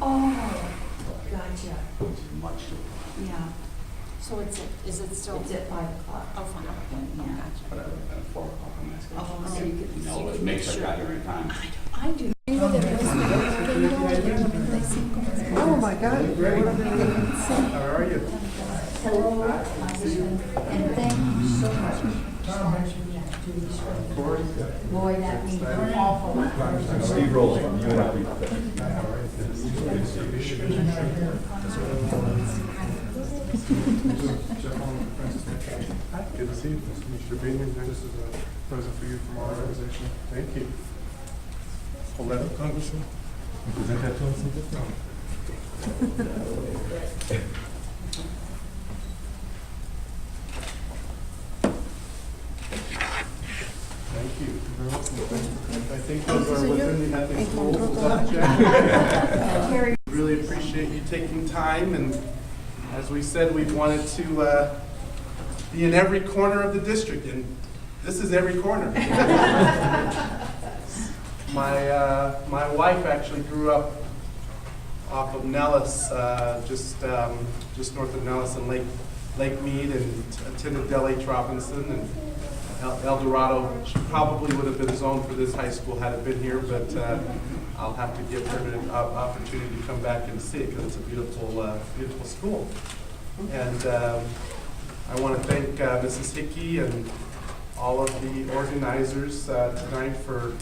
Oh, gotcha. which is much. Yeah, So is it still? it's at 5 o'clock. Oh, fine, okay, Yeah. But gotcha. at 4 o'clock, I'm asking. Oh, so you could, You know, you it can makes make I got here in time. I do. Oh my God. Great. How are you? Hello, and thank you so much. Of course. Boy, that means an awful lot. Steve Rowley, UNLV. Hi, good to see you. Mr. Bingham, this is a present for you from our organization. Thank you. Hold that up, Congressman. Present that to us. Thank you. You're welcome. I think those are within the ethics rules. Is that check? Really appreciate you taking time, and as we said, we wanted to be in every corner of the district, and this is every corner. My wife actually grew up off of Nellis, just north of Nellis and Lake Mead, and attended Del H. Robinson and El Dorado. Probably would have been zoned for this high school had it been here, but I'll have to give her an opportunity to come back and see it because it's a beautiful, beautiful school. And I want to thank Mrs. Hickey and all of the organizers tonight for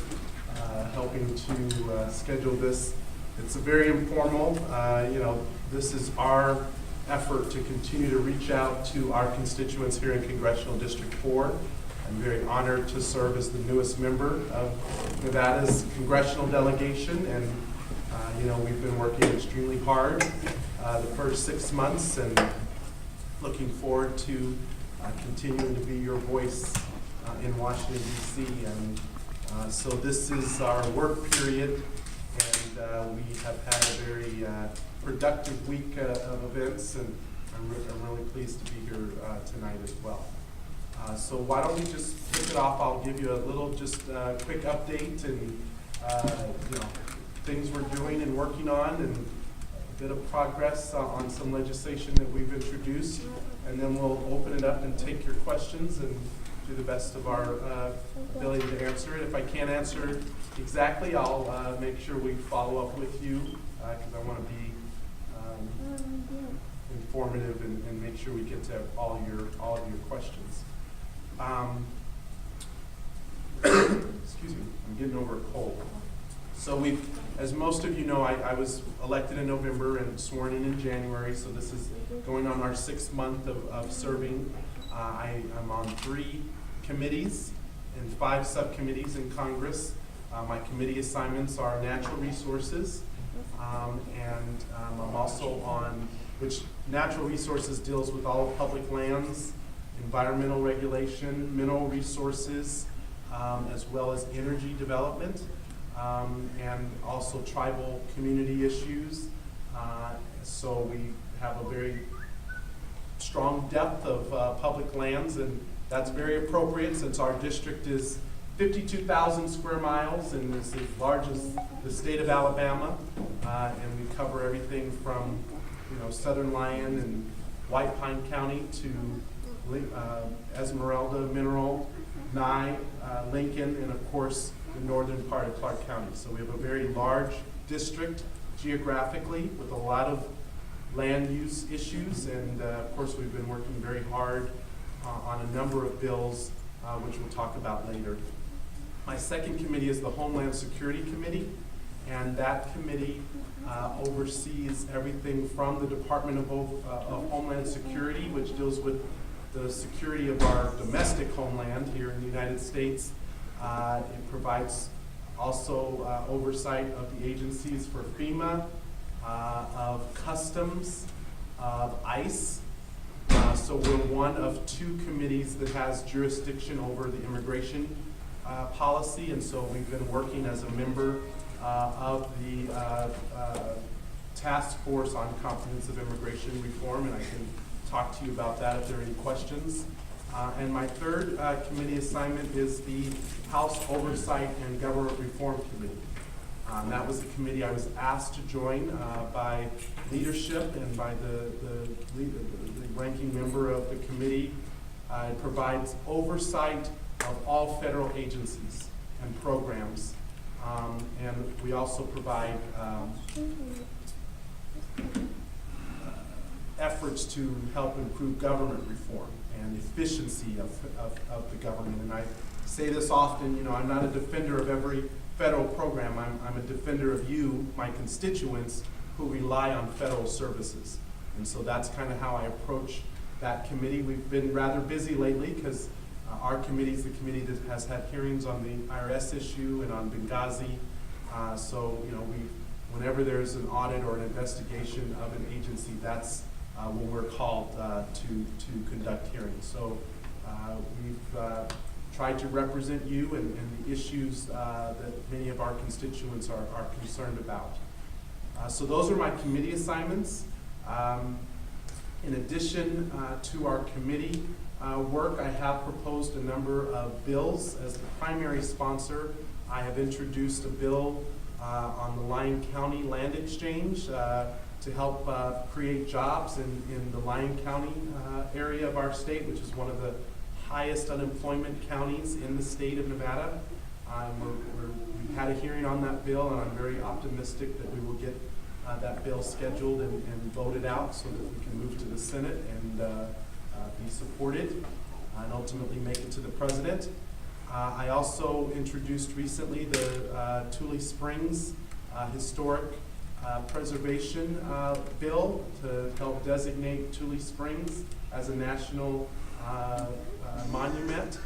helping to schedule this. It's a very informal, this is our effort to continue to reach out to our constituents here in Congressional District 4. I'm very honored to serve as the newest member of Nevada's congressional delegation, and we've been working extremely hard the first 6 months, and looking forward to continuing to be your voice in Washington, D.C. And so this is our work period, and we have had a very productive week of events, and I'm really pleased to be here tonight as well. So why don't we just kick it off? I'll give you a little just quick update and things we're doing and working on, and a bit of progress on some legislation that we've introduced, and then we'll open it up and take your questions and do the best of our ability to answer it. If I can't answer exactly, I'll make sure we follow up with you because I want to be informative and make sure we get to all of your questions. Excuse me, I'm getting over a cold. So as most of you know, I was elected in November and sworn in January, so this is going on our 6th month of serving. I'm on 3 committees and 5 subcommittees in Congress. My committee assignments are natural resources, and I'm also on, which natural resources deals with all public lands, environmental regulation, mineral resources, as well as energy development, and also tribal community issues. So we have a very strong depth of public lands, and that's very appropriate since our district is 52,000 square miles and is as large as the state of Alabama, and we cover everything from Southern Lyon and White Pine County to Esmeralda, Mineral, Nye, Lincoln, and of course the northern part of Clark County. So we have a very large district geographically with a lot of land use issues, and of course we've been working very hard on a number of bills which we'll talk about later. My second committee is the Homeland Security Committee, and that committee oversees everything from the Department of Homeland Security, which deals with the security of our domestic homeland here in the United States. It provides also oversight of the agencies for FEMA, of Customs, of ICE. So we're one of 2 committees that has jurisdiction over the immigration policy, and so we've been working as a member of the task force on comprehensive immigration reform, and I can talk to you about that if there are any questions. And my third committee assignment is the House Oversight and Government Reform Committee. That was a committee I was asked to join by leadership and by the ranking member of the committee. It provides oversight of all federal agencies and programs. And we also provide efforts to help improve government reform and efficiency of the government. And I say this often, you know, I'm not a defender of every federal program. I'm a defender of you, my constituents, who rely on federal services. And so that's kind of how I approach that committee. We've been rather busy lately because our committee is the committee that has had hearings on the IRS issue and on Benghazi. So, you know, whenever there's an audit or an investigation of an agency, that's when we're called to conduct hearings. So we've tried to represent you and the issues that many of our constituents are concerned about. So those are my committee assignments. In addition to our committee work, I have proposed a number of bills. As the primary sponsor, I have introduced a bill on the Lyon County Land Exchange to help create jobs in the Lyon County area of our state, which is one of the highest unemployment counties in the state of Nevada. We've had a hearing on that bill, and I'm very optimistic that we will get that bill scheduled and voted out so that we can move to the Senate and be supported and ultimately make it to the president. I also introduced recently the Tule Springs Historic Preservation Bill to help designate Tule Springs as a national monument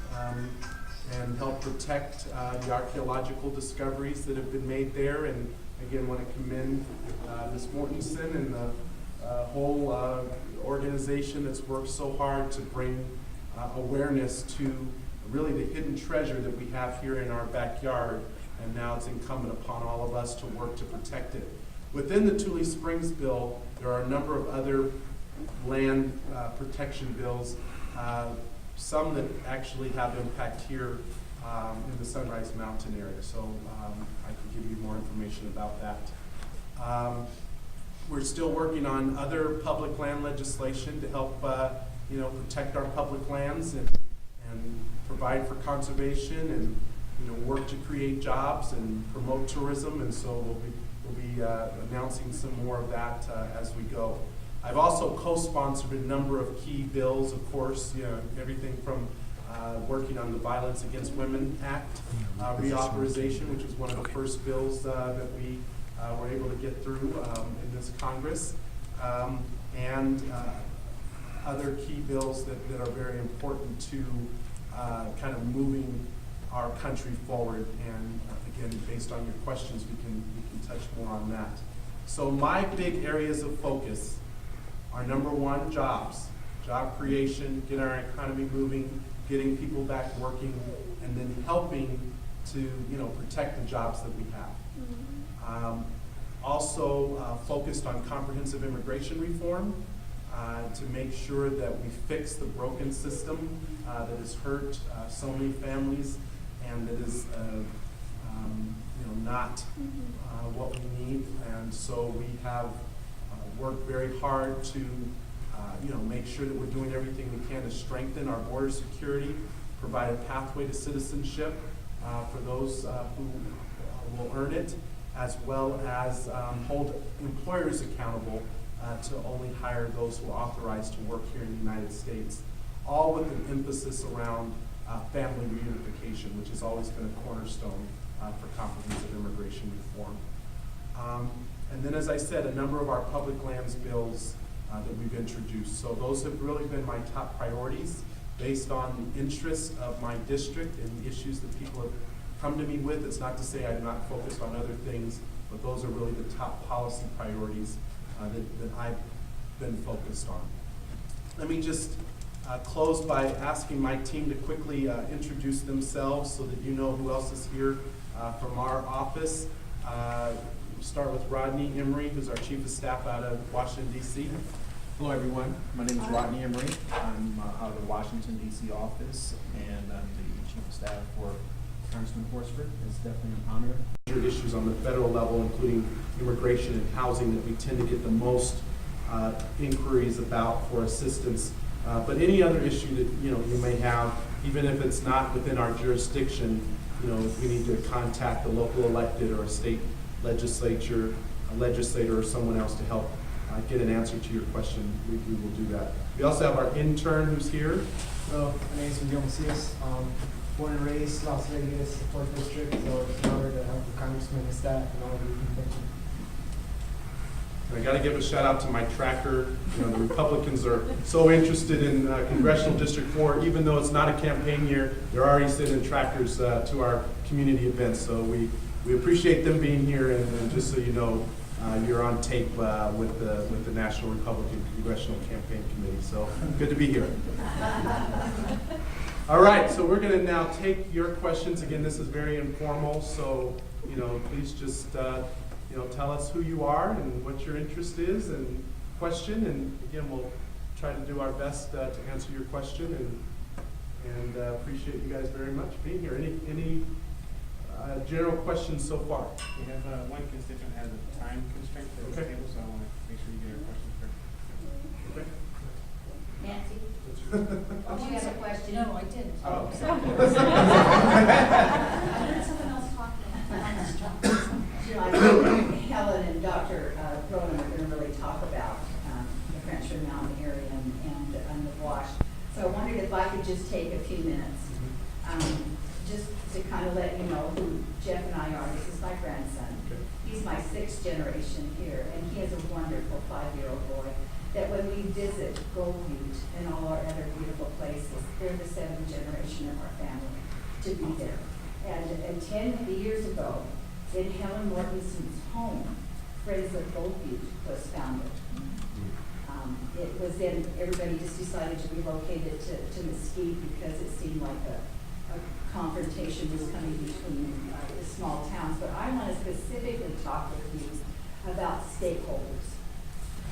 and help protect the archaeological discoveries that have been made there. And again, want to commend Ms. Mortensen and the whole organization that's worked so hard to bring awareness to really the hidden treasure that we have here in our backyard, and now it's incumbent upon all of us to work to protect it. Within the Tule Springs bill, there are a number of other land protection bills, some that actually have impact here in the Sunrise Mountain area, so I can give you more information about that. We're still working on other public land legislation to help protect our public lands and provide for conservation and work to create jobs and promote tourism, and so we'll be announcing some more of that as we go. I've also co-sponsored a number of key bills, of course, everything from working on the Violence Against Women Act reauthorization, which was one of the first bills that we were able to get through in this Congress, and other key bills that are very important to kind of moving our country forward. And again, based on your questions, we can touch more on that. So my big areas of focus are, number one, jobs, job creation, get our economy moving, getting people back working, and then helping to protect the jobs that we have. Also focused on comprehensive immigration reform to make sure that we fix the broken system that has hurt so many families and that is not what we need. And so we have worked very hard to make sure that we're doing everything we can to strengthen our border security, provide a pathway to citizenship for those who will earn it, as well as hold employers accountable to only hire those who are authorized to work here in the United States, all with an emphasis around family reunification, which has always been a cornerstone for comprehensive immigration reform. And then, as I said, a number of our public lands bills that we've introduced. So those have really been my top priorities based on the interest of my district and the issues that people have come to me with. It's not to say I'm not focused on other things, but those are really the top policy priorities that I've been focused on. Let me just close by asking my team to quickly introduce themselves so that you know who else is here from our office. We'll start with Rodney Emery, who's our Chief of Staff out of Washington, D.C. Hello, everyone. My name is Rodney Emery. I'm out of the Washington, D.C. office, and I'm the Chief of Staff for Congressman Horsford. It's definitely an honor major issues on the federal level, including immigration and housing, that we tend to get the most inquiries about for assistance. But any other issue that you may have, even if it's not within our jurisdiction, if we need to contact a local elected or a state legislator or someone else to help get an answer to your question, we will do that. We also have our intern who's here. Hello, my name is Miguel Macias. Born and raised Las Vegas, 4th District, so it's an honor to have the congressman and staff and all of you. Thank you. I got to give a shout out to my tracker. The Republicans are so interested in Congressional District 4, even though it's not a campaign year, they're already sending trackers to our community events. So we appreciate them being here, and just so you know, you're on tape with the National Republican Congressional Campaign Committee. So good to be here. All right, so we're going to now take your questions. Again, this is very informal, so please just tell us who you are and what your interest is and question. And again, we'll try to do our best to answer your question. And appreciate you guys very much being here. Any general questions so far? We have one constituent has a time constraint for this Okay. table, so I want to make sure you get your questions first. Okay. Nancy, did you have a question? No, I didn't. Oh. Sorry. I heard someone else talking. I think Helen and Dr. Rowan are going to really talk about the Frenchman Mountain area and the wash. So I wondered if I could just take a few minutes just to kind of let you know who Jeff and I are. This is my grandson. Okay. He's my 6th generation here, and he is a wonderful 5-year-old boy that when we visit Gold Butte and all our other beautiful places, they're the 7th generation of our family to be there. And 10 years ago, in Helen Mortensen's home, Friends of Gold Butte was founded. It was then, everybody just decided to relocate it to Mesquite because it seemed like a confrontation was coming between the small towns. But I want to specifically talk with you about stakeholders,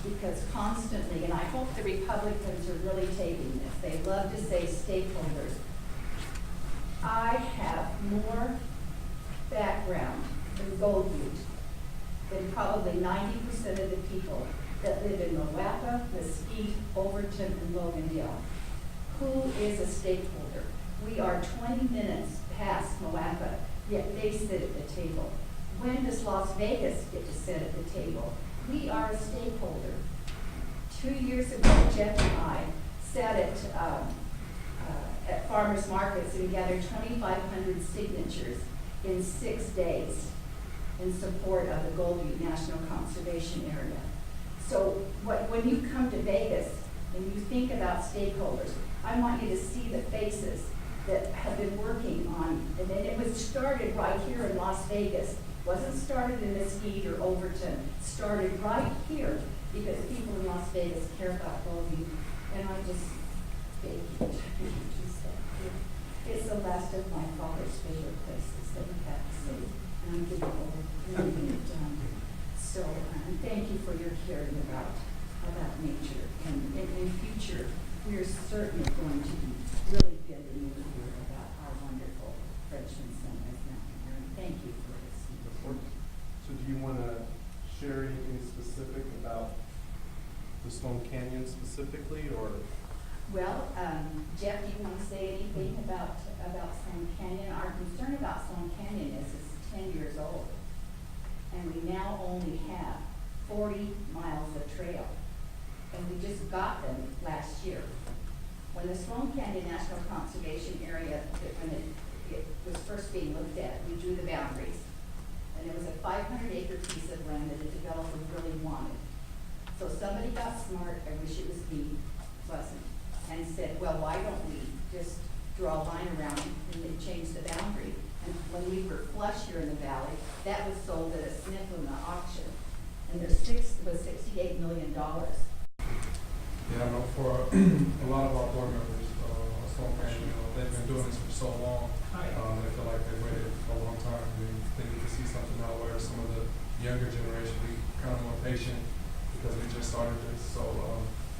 because constantly, and I hope the Republicans are really taking this, they love to say stakeholders. I have more background in Gold Butte than probably 90% of the people that live in Moapa, Mesquite, Overton, and Logandale. Who is a stakeholder? We are 20 minutes past Moapa, yet they sit at the table. When does Las Vegas get to sit at the table? We are a stakeholder. 2 years ago, Jeff and I sat at farmers markets and gathered 2,500 signatures in 6 days in support of the Gold Butte National Conservation Area. So when you come to Vegas and you think about stakeholders, I want you to see the faces that have been working on, and then it was started right here in Las Vegas. Wasn't started in Mesquite or Overton, started right here because people in Las Vegas care about Gold Butte. And I just, it's the last of my father's favorite places that we have to see. And I'm getting old, and getting it done. So thank you for your caring about nature. And in future, we are certainly going to be really bending the ear about our wonderful Frenchman Sunrise Mountain area. Thank you for this. So do you want to share anything specific about the Stone Canyon specifically, or? Well, Jeff, do you want to say anything about Stone Canyon? Our concern about Stone Canyon is it's 10 years old, and we now only have 40 miles of trail, and we just got them last year. When the Stone Canyon National Conservation Area, when it was first being looked at, we drew the boundaries, and it was a 500-acre piece of land that the developer really wanted. So somebody got smart, I wish it was me, wasn't, and said, well, why don't we just draw a line around it and then change the boundary? And when we were flush here in the valley, that was sold at a Sniffluna auction, and their was $68 million. Yeah, I know for a lot of our board members, Stone Canyon, they've been doing this for so long. They feel like they've waited a long time. They need to see something out where some of the younger generation be kind of more patient because we just started this. So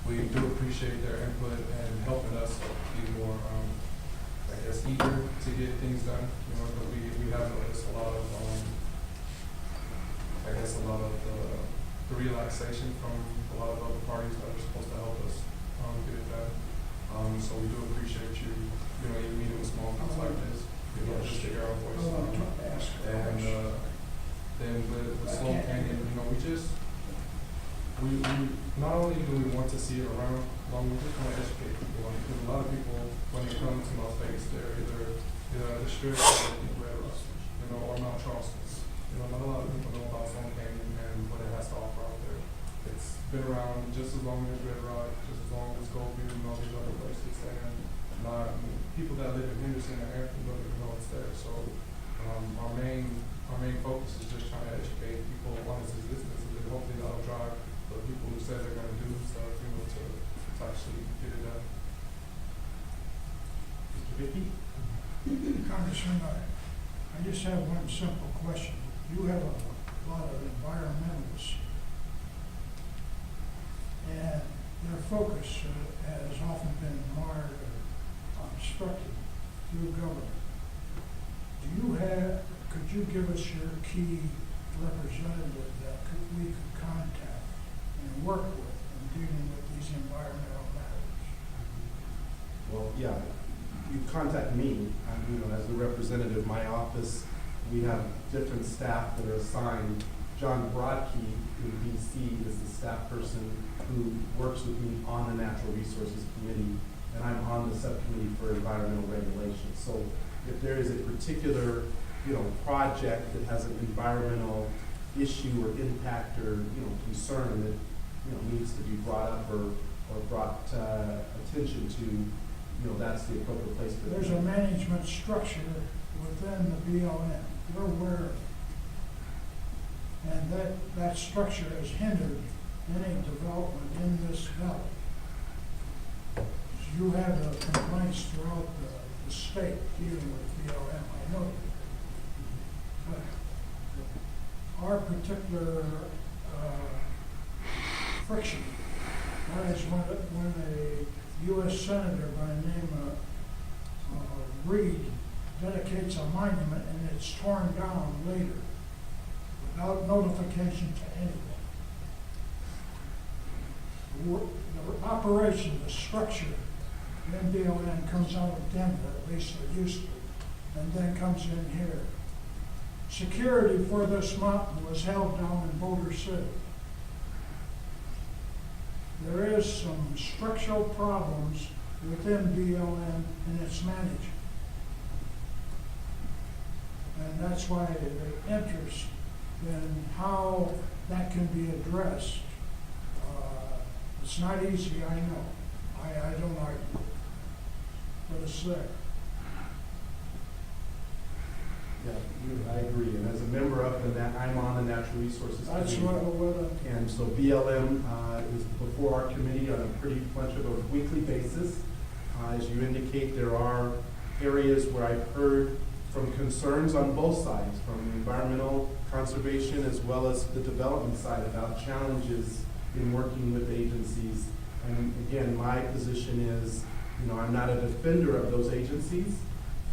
we do appreciate their input and helping us be more, I guess, eager to get things done. But we have noticed a lot of I guess, a lot of the relaxation from a lot of other parties that are supposed to help us get it done. So we do appreciate you, even meeting with small groups like this, just to hear our voice. And then with Sloan Canyon, we not only do we want to see it around, we just want to educate people. Because a lot of people, when they come to Las Vegas, they're either the Strip or the Red Rock, or Mount Charleston. Not a lot of people know about Sloan Canyon and what it has to offer out there. It's been around just as long as Red Rock, just as long as Goldview and all these other places. And people that live in Henderson and Hampton don't even know it's there. So our main focus is just trying to educate people on its existence, and then hopefully that'll drive the people who said they're going to do stuff, to actually get it done. Mr. Vicky? Congressman, I just have one simple question. You have a lot of environmentalists, and their focus has often been marred or obstructed through government. Could you give us your key representative that we could contact and work with in dealing with these environmental matters? Well, yeah, you contact me. As the representative of my office, we have different staff that are assigned. John Brodkey in DC is the staff person who works with me on the Natural Resources Committee, and I'm on the subcommittee for environmental regulations. So if there is a particular project that has an environmental issue or impact or concern that needs to be brought up or brought attention to, that's the appropriate place for There's a management structure within the BLM. We're aware of it. And that structure has hindered any development in this valley. So you have complaints throughout the state dealing with BLM, I know. But our particular friction, that is when a U.S. Senator by the name of Reed dedicates a monument and it's torn down later without notification to anyone. The operation, the structure, the NBLN comes out of Denver, at least it used to, and then comes in here. Security for this mountain was held down in Boulder City. There is some structural problems within BLM and its management. And that's why the interest in how that can be addressed. It's not easy, I know. I don't argue, but it's there. Yeah, I agree. And as a member up in that, I'm on the Natural Resources That's Committee. what And so BLM is before our committee on a pretty much of a weekly basis. As you indicate, there are areas where I've heard from concerns on both sides, from the environmental conservation as well as the development side, about challenges in working with agencies. And again, my position is, I'm not a defender of those agencies.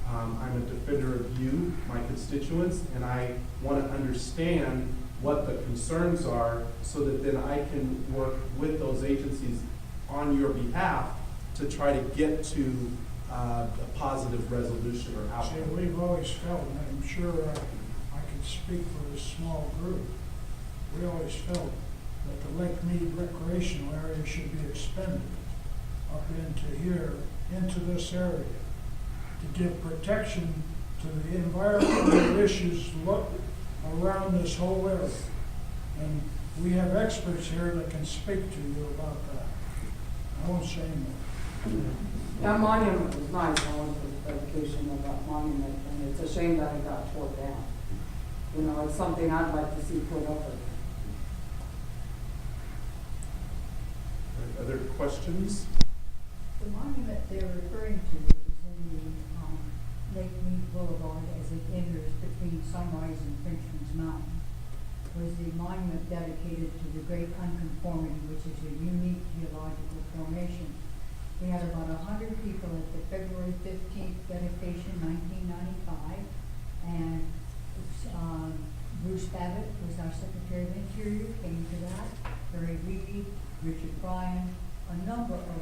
I'm a defender of you, my constituents, and I want to understand what the concerns are so that then I can work with those agencies on your behalf to try to get to a positive resolution or outcome. See, we've always felt, and I'm sure I can speak for this small group, we always felt that the Lake Mead recreational area should be expanded up into here, into this area, to give protection to the environmental issues around this whole area. And we have experts here that can speak to you about that. I won't say more. That monument was nice. I went to the dedication of that monument, and it's a shame that it got torn down. It's something I'd like to see put up again. Other questions? The monument they're referring to is in the Lake Mead Boulevard as it enters between Sunrise and Frenchman's Mountain. Was the monument dedicated to the Great Unconformity, which is a unique geological formation. We had about 100 people at the February 15th dedication, 1995, and Bruce Babbitt was our Secretary of Interior, came to that. Barry Reed, Richard Bryan, a number of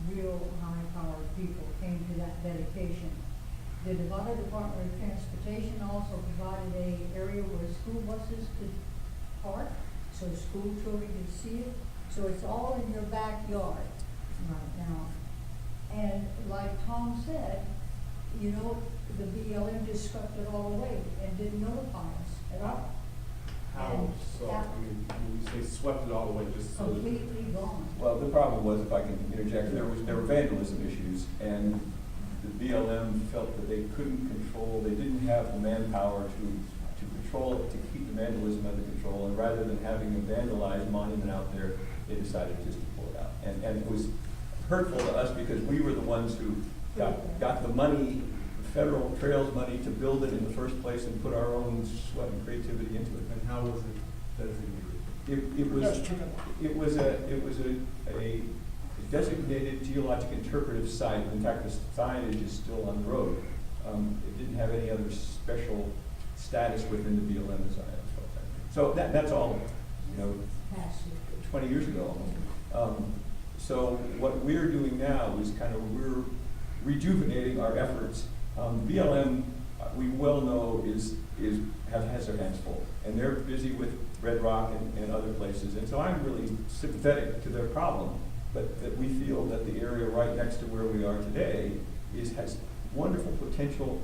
real high-powered people came to that dedication. The Nevada Department of Transportation also provided an area where school buses could park, so school children could see it. So it's all in your backyard right now. And like Tom said, you know, the BLM just swept it all away and didn't notify us at all. How And so? that- I mean, when you say swept it all away, just so that. Completely gone. Well, the problem was, if I can interject, there were vandalism issues, and the BLM felt that they couldn't control, they didn't have the manpower to control it, to keep the vandalism under control, and rather than having a vandalized monument out there, they decided just to pull it out. And it was hurtful to us because we were the ones who got the money, the federal trails money, to build it in the first place and put our own sweat and creativity into it. And how was it designated? It was a designated geologic interpretive site. In fact, the signage is still on the road. It didn't have any other special status within the BLM as I understand. So that's all, you know, 20 years ago almost. So what we're doing now is we're rejuvenating our efforts. BLM, we well know, has their hands full, and they're busy with Red Rock and other places. And so I'm really sympathetic to their problem, but that we feel that the area right next to where we are today has wonderful potential.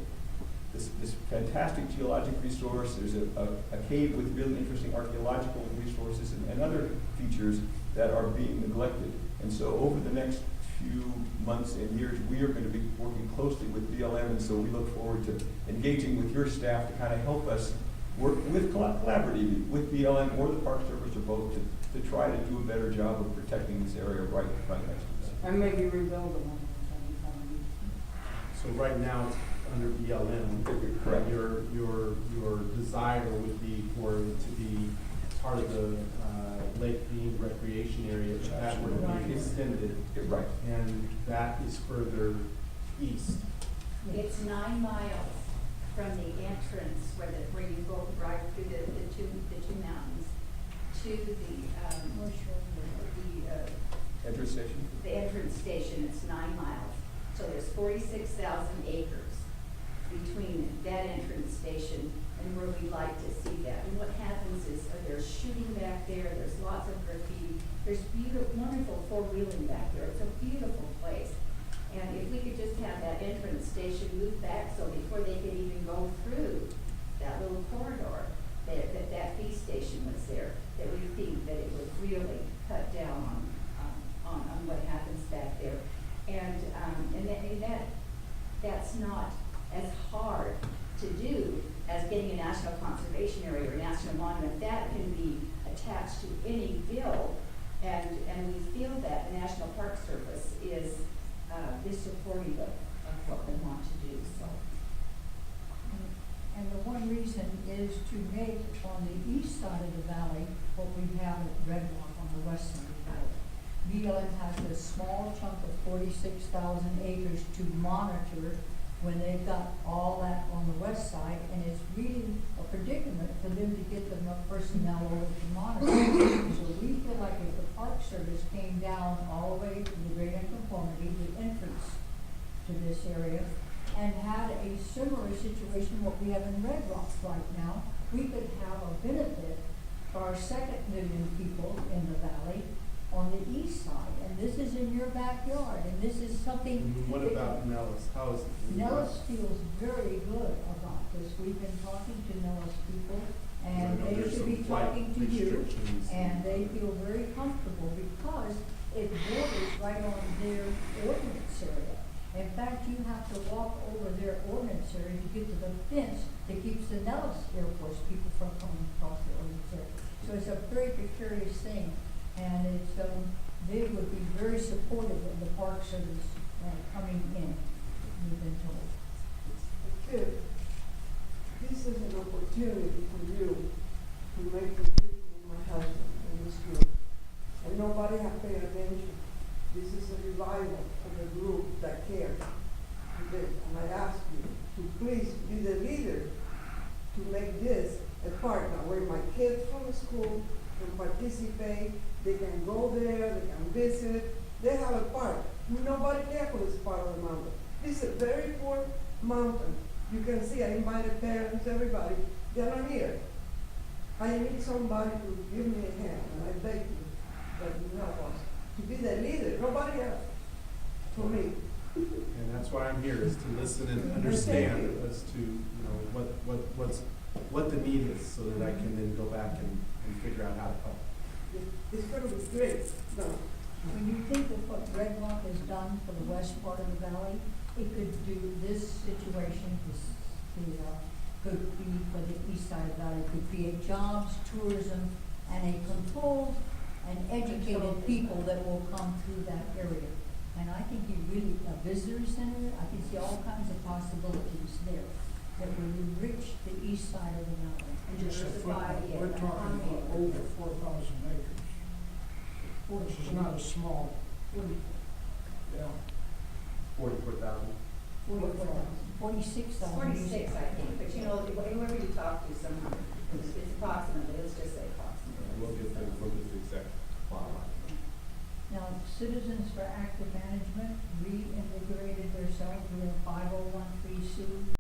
This fantastic geologic resource. There's a cave with really interesting archaeological resources and other features that are being neglected. And so over the next few months and years, we are going to be working closely with BLM, and so we look forward to engaging with your staff to kind of help us work with collaboratively with BLM or the Park Service or both to try to do a better job of protecting this area right next to us. And maybe rebuild the one. So right now, it's under BLM. Correct. Your desire would be for it to be part of the Lake Mead Recreation Area, if that were to be extended. Right. And that is further east. It's 9 miles from the entrance where you go right through the two mountains to Entrance station? the entrance station. It's 9 miles. So there's 46,000 acres between that entrance station and where we'd like to see that. And what happens is there's shooting back there, there's lots of graffiti, there's wonderful four-wheeling back there. It's a beautiful place. And if we could just have that entrance station moved back so before they could even go through that little corridor, that fee station was there, that we think that it would really cut down on what happens back there. And that's not as hard to do as getting a national conservation area or national monument. That can be attached to any bill, and we feel that the National Park Service is supportive of what we want to do. So. And the one reason is to make on the east side of the valley what we have at Red Rock on the west side of the valley. BLM has a small chunk of 46,000 acres to monitor when they've got all that on the west side, and it's really a predicament for them to get the personnel over to monitor. So we feel like if the Park Service came down all the way to the Great Unconformity, the entrance to this area, and had a similar situation what we have in Red Rock right now, we could have a benefit for our 2nd million people in the valley on the east side, and this is in your backyard, and this is something. What about Nellis? How is it? Nellis feels very good about this. We've been talking to Nellis people, and I know they there's should be some flight talking to you, restrictions. and they feel very comfortable because it borders right on their ordinance area. In fact, you have to walk over their ordinance area to get to the fence that keeps the Nellis Air Force people from coming across the ordinance area. So it's a very precarious thing. And it's, they would be very supportive of the Park Service coming in, we've been told. If this is an opportunity for you to make the people in my husband in this group, and nobody have paid attention. This is a revival of the group that cares. And I ask you to please be the leader to make this a part participate, they can go there, they can visit, they have a park. Nobody cares for this part of the mountain. This is a very poor mountain. You can see, I invited parents, everybody, they're not here. I need somebody to give me a hand, and I beg you that you help us to be the leader, nobody else, for me. And that's why I'm here, is to listen and understand as to, you know, what the need is, so that I can then go back and figure out how to help. It's gonna be great. No. When you think of what Red Rock has done for the west part of the valley, it could do this situation, could be for the east side of the valley, could create jobs, tourism, and a controlled and educated people that will come through that area. And I think you really, a visitor center, I can see all kinds of possibilities there that will enrich the east side of the valley. And Just a diversify footnote, we're the talking economy. about over 4,000 acres, which is not a small, yeah. 44,000. 46,000. 46, I think, but you know, whoever you talk to, it's approximately, let's just say approximately. We'll get the exact plot line. Now, Citizens for Active Management reinvigorated themselves with a 501(c)(3)